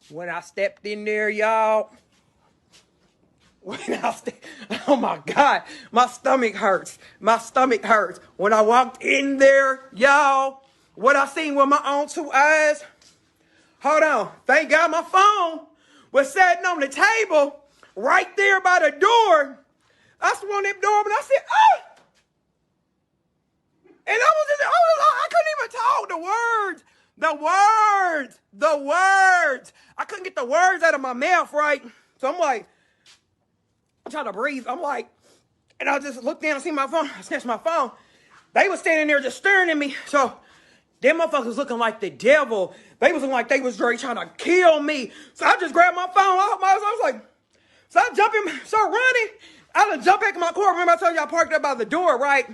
When I stepped in there, y'all. Oh my God, my stomach hurts. My stomach hurts. When I walked in there, y'all, what I seen with my own two eyes. Hold on. Thank God my phone was sitting on the table right there by the door. I swung that door, but I said, oh! And I couldn't even talk the words. I couldn't get the words out of my mouth, right? So I'm like, I'm trying to breathe. I'm like, and I just looked down and see my phone. I snatched my phone. They was standing there just staring at me. So them motherfuckers looking like the devil. They was looking like they was really trying to kill me. So I just grabbed my phone. I was like, so I jump in, start running. I done jump back in my car. Remember I told you I parked up by the door, right?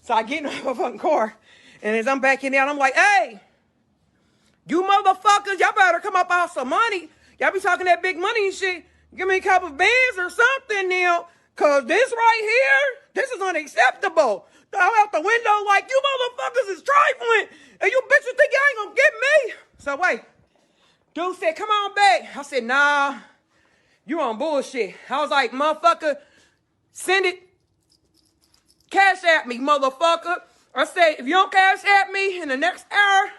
So I get in my fucking car. And as I'm backing down, I'm like, hey, you motherfuckers, y'all better come up out some money. Y'all be talking that big money and shit. Give me a couple of bands or something now. Cause this right here, this is unacceptable. I'm out the window like, you motherfuckers is trifling. And you bitches think y'all ain't gonna get me. So wait, dude said, come on back. I said, nah, you on bullshit. I was like, motherfucker, send it. Cash at me, motherfucker. I said, if you don't cash at me in the next hour,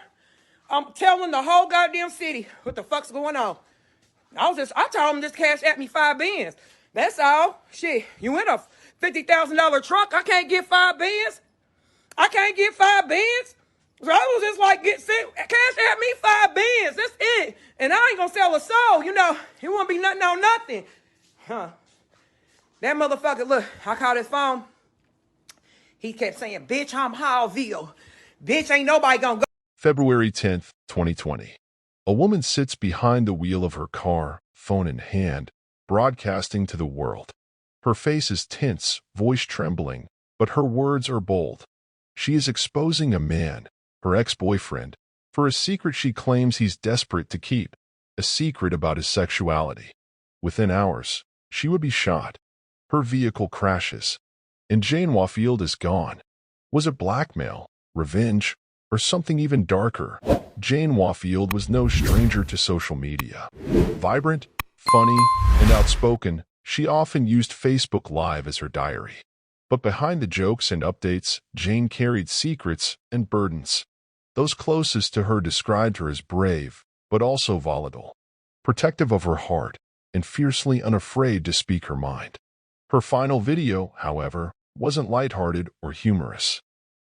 I'm telling the whole goddamn city what the fuck's going on. I told him just cash at me 5 bands. That's all. Shit, you in a $50,000 truck. I can't get 5 bands. I can't get 5 bands. So I was just like, cash at me 5 bands. That's it. And I ain't gonna sell a soul. You know, it won't be nothing on nothing. Huh. That motherfucker, look, I called his phone. He kept saying, bitch, I'm Hallville. Bitch, ain't nobody gonna go. February 10th, 2020. A woman sits behind the wheel of her car, phone in hand, broadcasting to the world. Her face is tense, voice trembling, but her words are bold. She is exposing a man, her ex-boyfriend, for a secret she claims he's desperate to keep, a secret about his sexuality. Within hours, she would be shot. Her vehicle crashes, and Jane Wafield is gone. Was it blackmail, revenge, or something even darker? Jane Wafield was no stranger to social media. Vibrant, funny, and outspoken, she often used Facebook Live as her diary. But behind the jokes and updates, Jane carried secrets and burdens. Those closest to her described her as brave, but also volatile, protective of her heart, and fiercely unafraid to speak her mind. Her final video, however, wasn't lighthearted or humorous.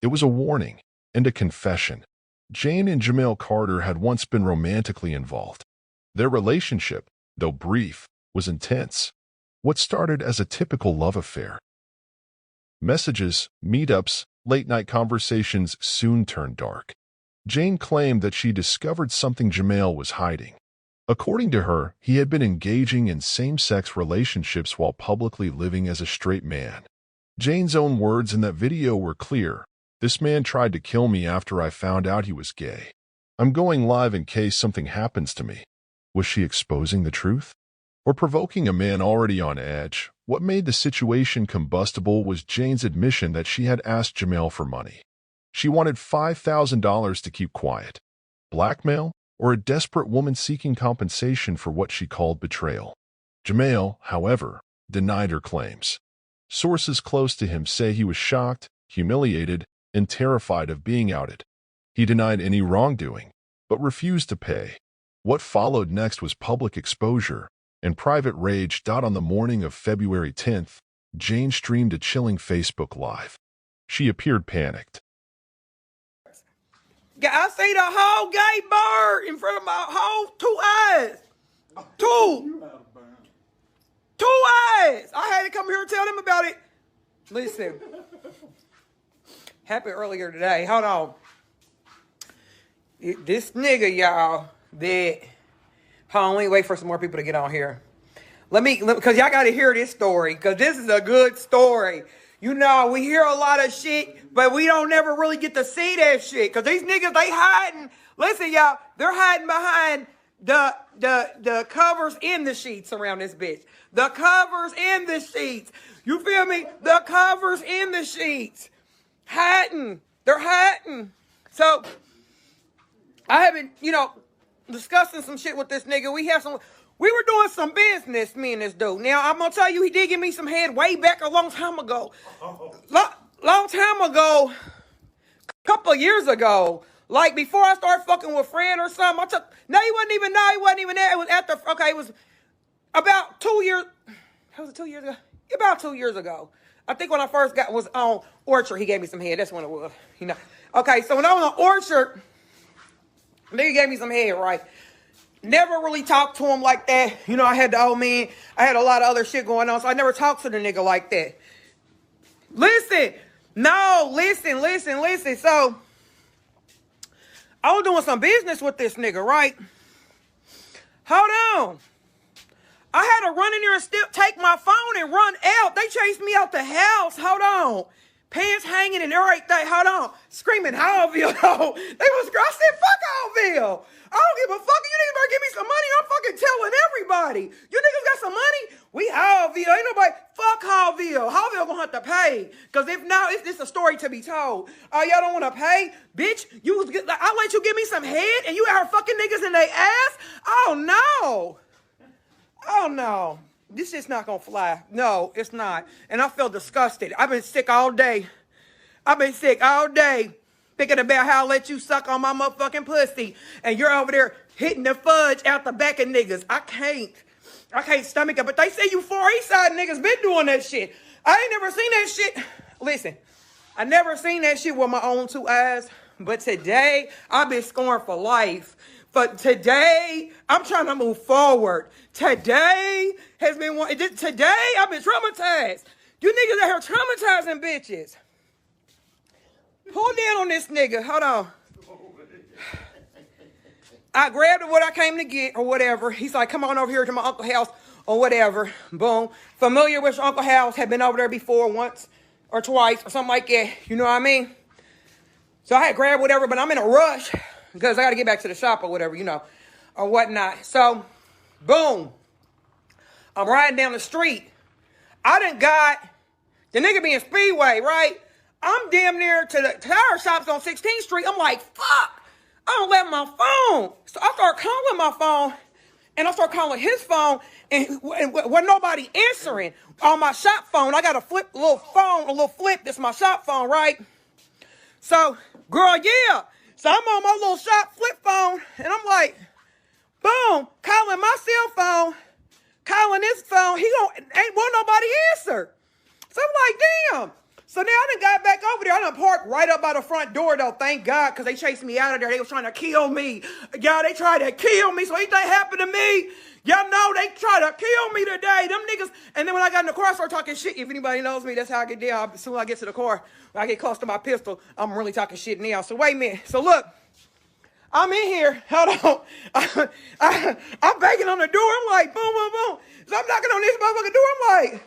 It was a warning and a confession. Jane and Jamel Carter had once been romantically involved. Their relationship, though brief, was intense. What started as a typical love affair. Messages, meetups, late-night conversations soon turned dark. Jane claimed that she discovered something Jamel was hiding. According to her, he had been engaging in same-sex relationships while publicly living as a straight man. Jane's own words in that video were clear. This man tried to kill me after I found out he was gay. I'm going live in case something happens to me. Was she exposing the truth? Or provoking a man already on edge? What made the situation combustible was Jane's admission that she had asked Jamel for money. She wanted $5,000 to keep quiet. Blackmail, or a desperate woman seeking compensation for what she called betrayal. Jamel, however, denied her claims. Sources close to him say he was shocked, humiliated, and terrified of being outed. He denied any wrongdoing, but refused to pay. What followed next was public exposure and private rage. On the morning of February 10th, Jane streamed a chilling Facebook Live. She appeared panicked. I see the whole gay bird in front of my whole 2 eyes. Two eyes. I had to come here and tell them about it. Listen. Happened earlier today. Hold on. This nigga, y'all, that... Hold on, let me wait for some more people to get on here. Because y'all got to hear this story. Because this is a good story. You know, we hear a lot of shit, but we don't never really get to see that shit. Because these niggas, they hiding. Listen, y'all, they're hiding behind the covers in the sheets around this bitch. The covers in the sheets. You feel me? The covers in the sheets. Hiding. They're hiding. So, I haven't, discussing some shit with this nigga. We were doing some business, me and this dude. Now, I'm gonna tell you, he did give me some head way back a long time ago. Long time ago, a couple of years ago. Like, before I started fucking with Fred or something, he wasn't even there. It was after, okay, it was about 2 years. How was it 2 years ago? About 2 years ago. I think when I first was on Orchard, he gave me some head. That's when it was, you know. Okay, so when I was on Orchard, nigga gave me some head, right? Never really talked to him like that. You know, I had the old man. I had a lot of other shit going on, so I never talked to the nigga like that. Listen. So, I was doing some business with this nigga, right? Hold on. I had to run in there and still take my phone and run out. They chased me out the house. Hold on. Pants hanging and everything. Hold on. Screaming, Hallville. I said, fuck Hallville. I don't give a fuck. You niggas better give me some money. I'm fucking telling everybody. You niggas got some money? We Hallville. Ain't nobody. Fuck Hallville. Hallville gonna have to pay. Because if not, it's a story to be told. Oh, y'all don't want to pay? Bitch, I'll let you give me some head and you out here fucking niggas in their ass? Oh, no. This shit's not gonna fly. No, it's not. And I feel disgusted. I've been sick all day. Thinking about how I let you suck on my motherfucking pussy. And you're over there hitting the fudge out the back of niggas. I can't stomach it. But they say you Far East Side niggas been doing that shit. I ain't never seen that shit. Listen, I never seen that shit with my own two eyes. But today, I've been scorned for life. But today, I'm trying to move forward. Today, I've been traumatized. You niggas out here traumatizing bitches. Pull down on this nigga. Hold on. I grabbed what I came to get or whatever. He's like, come on over here to my uncle's house or whatever. Boom. Familiar with your uncle's house. Had been over there before once or twice or something like that. You know what I mean? So I had grabbed whatever, but I'm in a rush because I got to get back to the shop or whatever, you know, or whatnot. So, boom. I'm riding down the street. I done got the nigga being Speedway, right? I'm damn near to the tire shops on 16th Street. I'm like, fuck. I don't have my phone. So I start calling my phone, and I start calling his phone, and when nobody answering on my shop phone, I got a little flip. That's my shop phone, right? So, girl, yeah. So I'm on my little shop flip phone, and I'm like, boom, calling my cell phone, calling his phone. Ain't want nobody answer. So I'm like, damn. So now I done got back over there. I done parked right up by the front door, though. Thank God, because they chased me out of there. They was trying to kill me. Y'all, they tried to kill me. So anything happened to me, y'all know they tried to kill me today. Them niggas. And then when I got in the car, I started talking shit. If anybody knows me, that's how I get down. As soon as I get to the car, when I get close to my pistol, I'm really talking shit now. So wait a minute. So look, I'm in here. Hold on. I'm banging on the door. I'm like, boom, boom, boom. So I'm knocking on this motherfucking door. I'm like,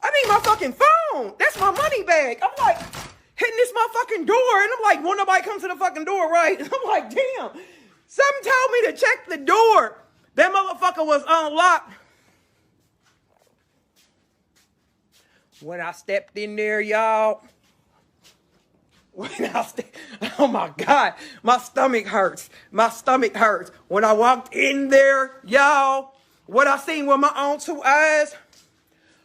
I need my fucking phone. That's my money bag. I'm like hitting this motherfucking door. And I'm like, won't nobody come to the fucking door, right? And I'm like, damn. Something told me to check the door. That motherfucker was unlocked. When I stepped in there, y'all. Oh my God. My stomach hurts. When I walked in there, y'all, what I seen with my own two eyes.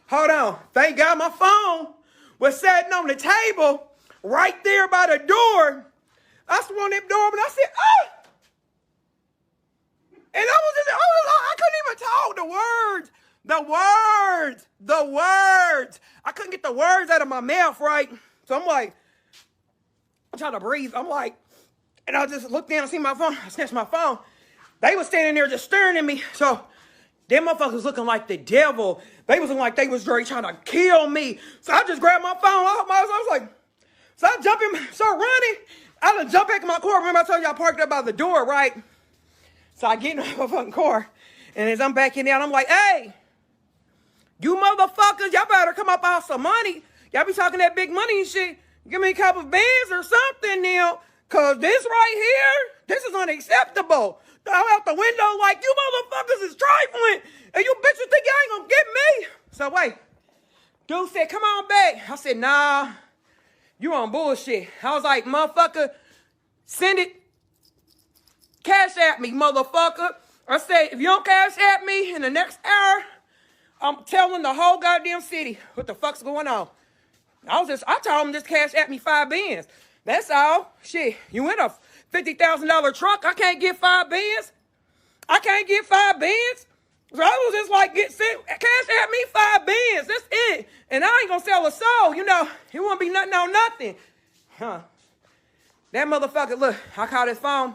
Hold on. Thank God my phone was sitting on the table right there by the door. I swung that door, but I said, oh! And I couldn't even talk the words. I couldn't get the words out of my mouth, right? So I'm like, I'm trying to breathe. I'm like, and I just looked down and see my phone. I snatched my phone. They was standing there just staring at me. So them motherfuckers looking like the devil. They was looking like they was trying to kill me. So I just grabbed my phone. I was like, so I jump in, start running. I done jump back in my car. Remember I told you I parked up by the door, right? So I get in my fucking car. And as I'm backing down, I'm like, hey, you motherfuckers, y'all better come up out some money. Y'all be talking that big money and shit. Give me a couple of bands or something now. Cause this right here, this is unacceptable. Throw out the window like you motherfuckers is trifling. And you bitches think y'all ain't gonna get me. So wait. Dude said, come on back. I said, nah, you on bullshit. I was like, motherfucker, send it. Cash at me, motherfucker. I said, if you don't cash at me in the next hour, I'm telling the whole goddamn city what the fuck's going on. I told him just cash at me 5 bands. That's all. Shit, you in a $50,000 truck. I can't get 5 bands. I can't get 5 bands. So I was just like, cash at me 5 bands. That's it. And I ain't gonna sell a soul. You know, it won't be nothing on nothing. Huh. That motherfucker, look, I called his phone.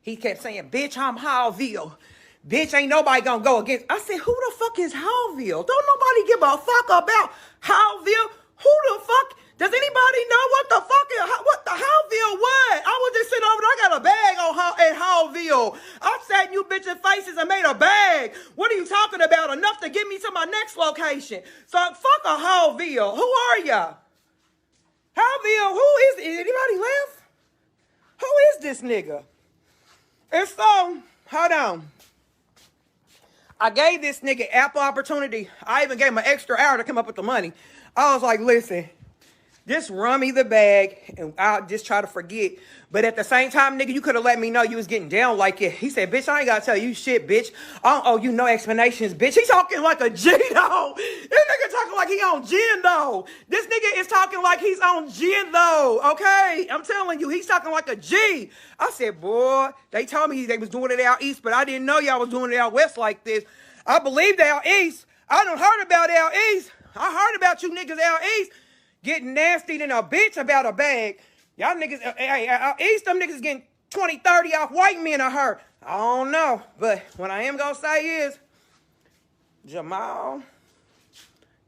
He kept saying, bitch, I'm Hallville. Bitch, ain't nobody gonna go against. I said, who the fuck is Hallville? Don't nobody give a fuck about Hallville. Who the fuck? Does anybody know what the fuck is, what the Hallville what? I was just sitting over there, I got a bag at Hallville. I sat in you bitches' faces and made a bag. What are you talking about? Enough to get me to my next location. So fuck a Hallville. Who are ya? Hallville, who is it? Anybody left? Who is this nigga? And so, hold on. I gave this nigga ample opportunity. I even gave him an extra hour to come up with the money. I was like, listen, just run me the bag and I'll just try to forget. But at the same time, nigga, you could have let me know you was getting down like it. He said, bitch, I ain't got to tell you shit, bitch. I don't owe you no explanations, bitch. He's talking like a G, though. This nigga talking like he on gin, though. This nigga is talking like he's on gin, though, okay? I'm telling you, he's talking like a G. I said, boy, they told me they was doing it out east, but I didn't know y'all was doing it out west like this. I believed out east. I done heard about out east. I heard about you niggas out east getting nasty than a bitch about a bag. Y'all niggas, out east, them niggas getting 20, 30 off white men, I heard. I don't know. But what I am going to say is, Jamal,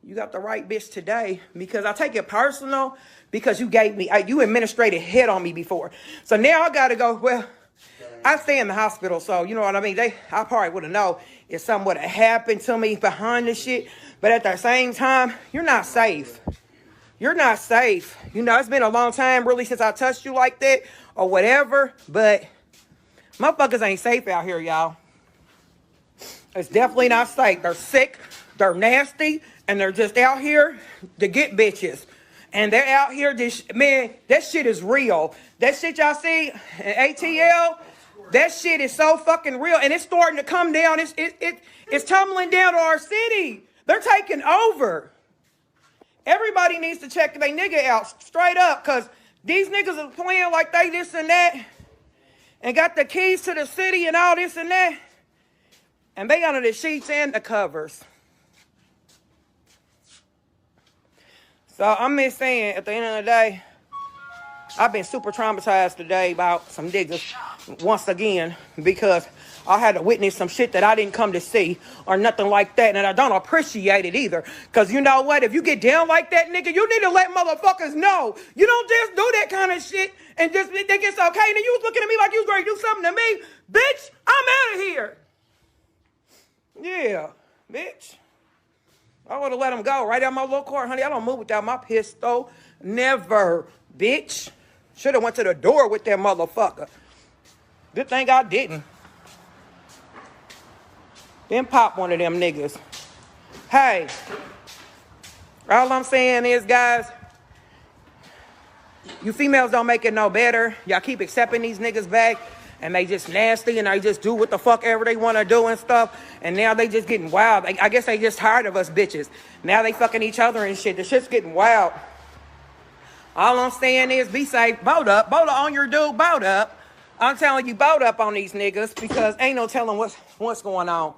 you got the right bitch today. Because I take it personal because you gave me, you administrated hit on me before. So now I got to go, well, I stay in the hospital, so you know what I mean? I probably would have known if something would have happened to me behind this shit. But at the same time, you're not safe. You're not safe. You know, it's been a long time, really, since I touched you like that or whatever. But motherfuckers ain't safe out here, y'all. It's definitely not safe. They're sick, they're nasty, and they're just out here to get bitches. And they're out here, man, that shit is real. That shit y'all see in ATL, that shit is so fucking real. And it's starting to come down. It's tumbling down to our city. They're taking over. Everybody needs to check their nigga out straight up, because these niggas are playing like they this and that and got the keys to the city and all this and that. And they under the sheets and the covers. So I'm just saying, at the end of the day, I've been super traumatized today about some niggas once again, because I had to witness some shit that I didn't come to see or nothing like that. And I don't appreciate it either. Because you know what? If you get down like that, nigga, you need to let motherfuckers know. You don't just do that kind of shit and just think it's okay. And then you was looking at me like you was going to do something to me. Bitch, I'm out of here. Yeah, bitch. I would have let him go right out my little car, honey. I don't move without my pistol. Never, bitch. Should have went to the door with that motherfucker. Good thing I didn't. Then pop one of them niggas. Hey, all I'm saying is, guys, you females don't make it no better. Y'all keep accepting these niggas back, and they just nasty, and they just do what the fuck ever they want to do and stuff. And now they just getting wild. I guess they just tired of us bitches. Now they fucking each other and shit. The shit's getting wild. All I'm saying is, be safe. Boat up. Boat up on your dude. Boat up. I'm telling you, boat up on these niggas, because ain't no telling what's going on.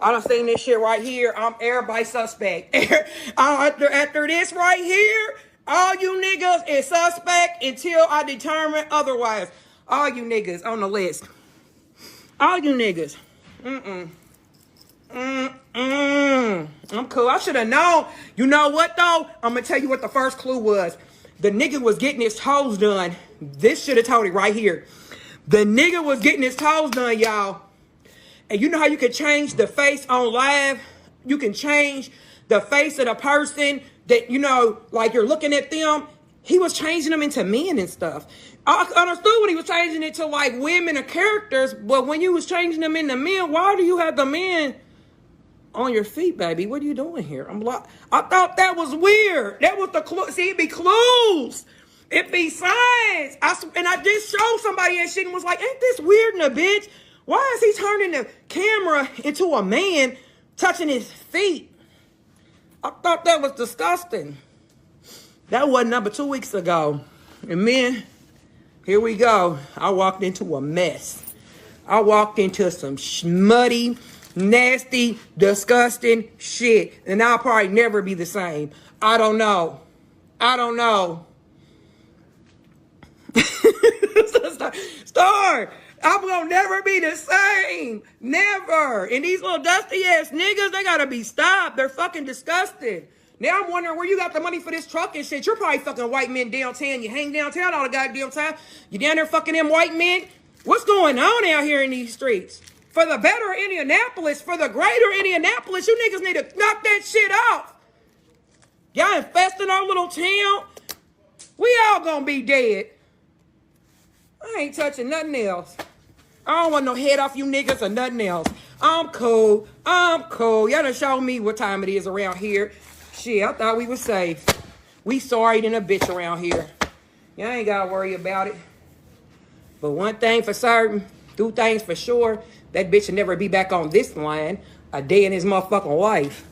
I done seen this shit right here. I'm everybody suspect. After this right here, all you niggas is suspect until I determine otherwise. All you niggas on the list. All you niggas. I'm cool. I should have known. You know what, though? I'm going to tell you what the first clue was. The nigga was getting his toes done. This should have told it right here. The nigga was getting his toes done, y'all. And you know how you can change the face on live? You can change the face of the person that, you know, like you're looking at them. He was changing them into men and stuff. I understood when he was changing it to like women or characters, but when you was changing them into men, why do you have the men on your feet, baby? What are you doing here? I thought that was weird. That was the clue. See, it be clues. It be signs. And I just showed somebody that shit and was like, ain't this weird in a bitch? Why is he turning the camera into a man touching his feet? I thought that was disgusting. That wasn't number 2 weeks ago. And then, here we go. I walked into a mess. I walked into some smutty, nasty, disgusting shit. And I'll probably never be the same. I don't know. Star, I'm gonna never be the same. Never. And these little dusty ass niggas, they gotta be stopped. They're fucking disgusting. Now I'm wondering where you got the money for this truck and shit. You're probably fucking white men downtown. You hang downtown all the goddamn time. You down there fucking them white men. What's going on out here in these streets? For the better Indianapolis, for the greater Indianapolis, you niggas need to knock that shit off. Y'all infesting our little town. We all gonna be dead. I ain't touching nothing else. I don't want no head off you niggas or nothing else. I'm cool. Y'all done show me what time it is around here. Shit, I thought we was safe. We sorry than a bitch around here. Y'all ain't gotta worry about it. But one thing for certain, 2 things for sure, that bitch will never be back on this line a day in his motherfucking life.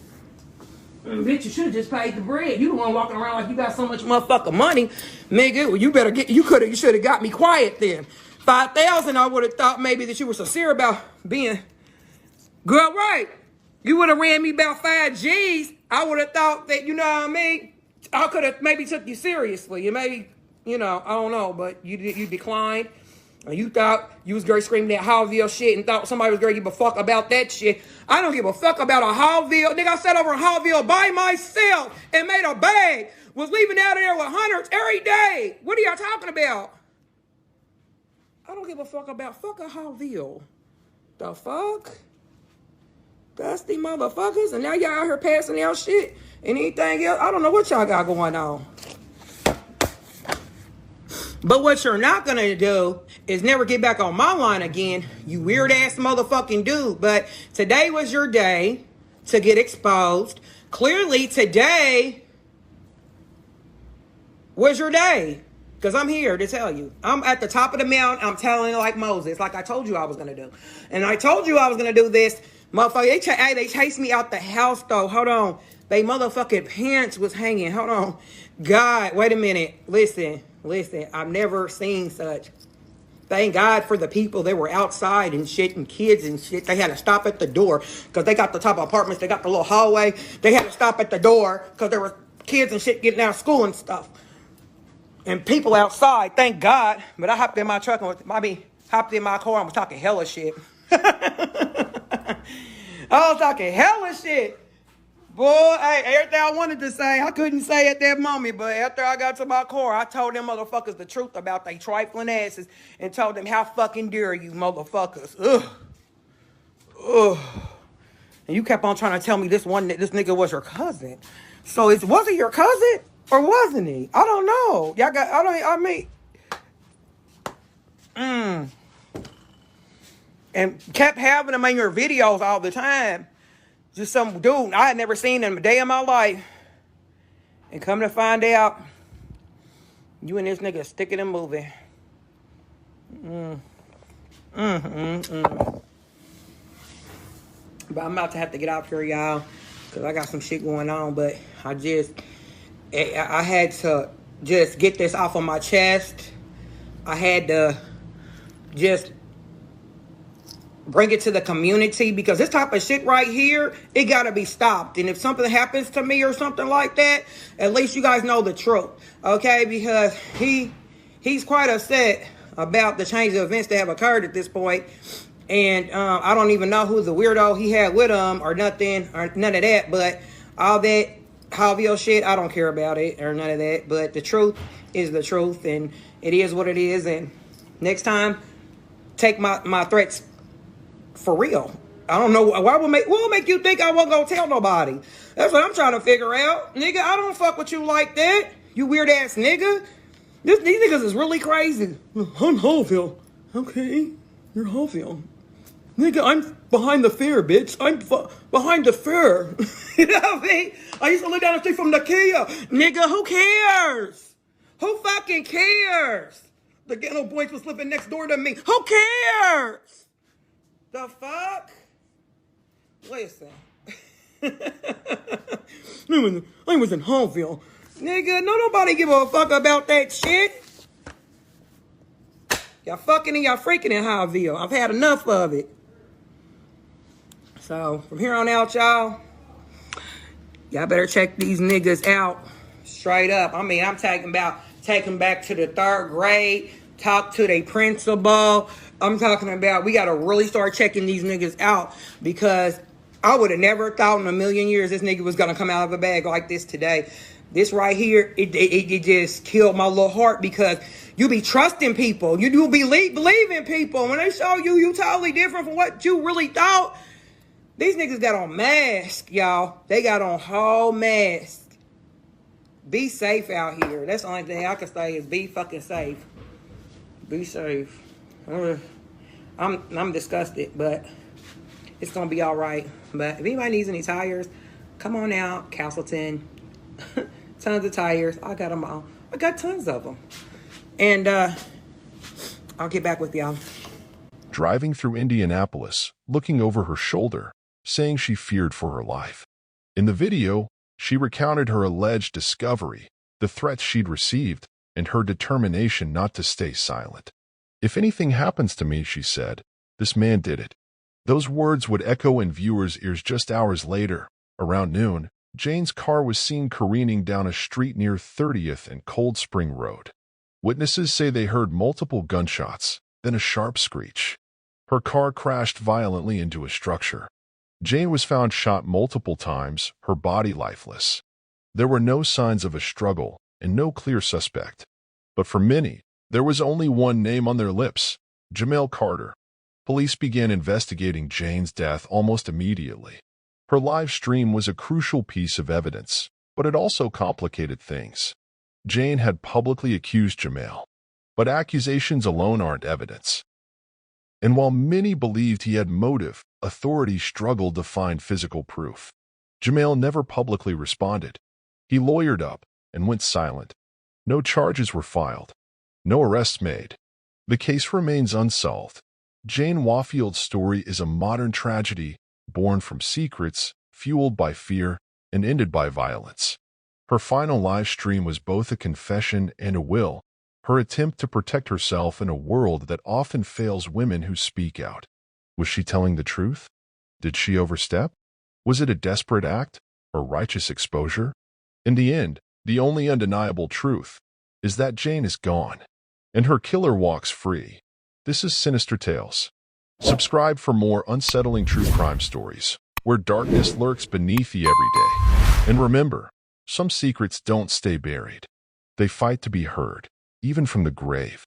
Bitch, you should have just paid the bread. You the one walking around like you got so much motherfucking money. Nigga, well, you should have got me quiet then. 5,000, I would have thought maybe that you were sincere about being, girl, right. You would have ran me about 5 G's. I would have thought that, you know what I mean? I could have maybe took you seriously. You maybe, I don't know, but you declined. And you thought you was going to scream that Hallville shit and thought somebody was going to give a fuck about that shit. I don't give a fuck about a Hallville. Nigga, I sat over in Hallville by myself and made a bag. Was leaving out of there with hundreds every day. What are y'all talking about? I don't give a fuck about fuck a Hallville. The fuck? Dusty motherfuckers. And now y'all out here passing out shit and anything else. I don't know what y'all got going on. But what you're not going to do is never get back on my line again, you weird-ass motherfucking dude. But today was your day to get exposed. Clearly, today was your day. Because I'm here to tell you. I'm at the top of the mountain. I'm telling it like Moses, like I told you I was going to do. And I told you I was going to do this. Motherfucker, they chased me out the house, though. Hold on. They motherfucking pants was hanging. Hold on. God, wait a minute. Listen. I've never seen such. Thank God for the people that were outside and shit and kids and shit. They had to stop at the door because they got the top of apartments. They got the little hallway. They had to stop at the door because there were kids and shit getting out of school and stuff. And people outside, thank God. But I hopped in my truck and hopped in my car and was talking hella shit. I was talking hella shit. Boy, hey, everything I wanted to say, I couldn't say at that moment. But after I got to my car, I told them motherfuckers the truth about they trifling asses and told them how fucking dare you motherfuckers. Ugh. And you kept on trying to tell me this nigga was your cousin. So was he your cousin or wasn't he? I don't know. And kept having them in your videos all the time. Just some dude I had never seen in a day in my life. And come to find out, you and this nigga sticking and moving. But I'm about to have to get out here, y'all. Because I got some shit going on. But I had to just get this off of my chest. I had to just bring it to the community because this type of shit right here, it gotta be stopped. And if something happens to me or something like that, at least you guys know the truth, okay? Because he's quite upset about the change of events that have occurred at this point. And I don't even know who the weirdo he had with him or nothing or none of that. But all that Javier shit, I don't care about it or none of that. But the truth is the truth, and it is what it is. And next time, take my threats for real. I don't know what will make you think I wasn't gonna tell nobody. That's what I'm trying to figure out. Nigga, I don't fuck with you like that. You weird ass nigga. These niggas is really crazy. I'm Hallville. Okay, you're Hallville. Nigga, I'm behind the fair, bitch. I'm behind the fair. You know what I mean? I used to live down the street from the Kia. Nigga, who cares? Who fucking cares? The ghetto boys was living next door to me. Who cares? The fuck? Listen. I was in Homeville. Nigga, no nobody give a fuck about that shit. Y'all fucking and y'all freaking in Homeville. I've had enough of it. So, from here on out, y'all better check these niggas out. Straight up. I mean, I'm talking about taking back to the 3rd grade, talk to their principal. I'm talking about we got to really start checking these niggas out, because I would have never thought in a million years this nigga was going to come out of a bag like this today. This right here, it just killed my little heart, because you be trusting people. You do believing people. When they show you totally different from what you really thought. These niggas got on masks, y'all. They got on whole masks. Be safe out here. That's the only thing I can say is be fucking safe. Be safe. I'm disgusted, but it's gonna be all right. But if anybody needs any tires, come on out, Castleton. Tons of tires. I got them all. I got tons of them. And I'll get back with y'all. Driving through Indianapolis, looking over her shoulder, saying she feared for her life. In the video, she recounted her alleged discovery, the threats she'd received, and her determination not to stay silent. "If anything happens to me," she said, "this man did it." Those words would echo in viewers' ears just hours later. Around noon, Jane's car was seen careening down a street near 30th and Cold Spring Road. Witnesses say they heard multiple gunshots, then a sharp screech. Her car crashed violently into a structure. Jane was found shot multiple times, her body lifeless. There were no signs of a struggle and no clear suspect. But for many, there was only one name on their lips: Jamel Carter. Police began investigating Jane's death almost immediately. Her live stream was a crucial piece of evidence, but it also complicated things. Jane had publicly accused Jamel, but accusations alone aren't evidence. And while many believed he had motive, authorities struggled to find physical proof. Jamel never publicly responded. He lawyered up and went silent. No charges were filed. No arrests made. The case remains unsolved. Jane Waffield's story is a modern tragedy born from secrets, fueled by fear, and ended by violence. Her final live stream was both a confession and a will, her attempt to protect herself in a world that often fails women who speak out. Was she telling the truth? Did she overstep? Was it a desperate act or righteous exposure? In the end, the only undeniable truth is that Jane is gone, and her killer walks free. This is Sinister Tales. Subscribe for more unsettling true crime stories, where darkness lurks beneath the everyday. And remember, some secrets don't stay buried. They fight to be heard, even from the grave.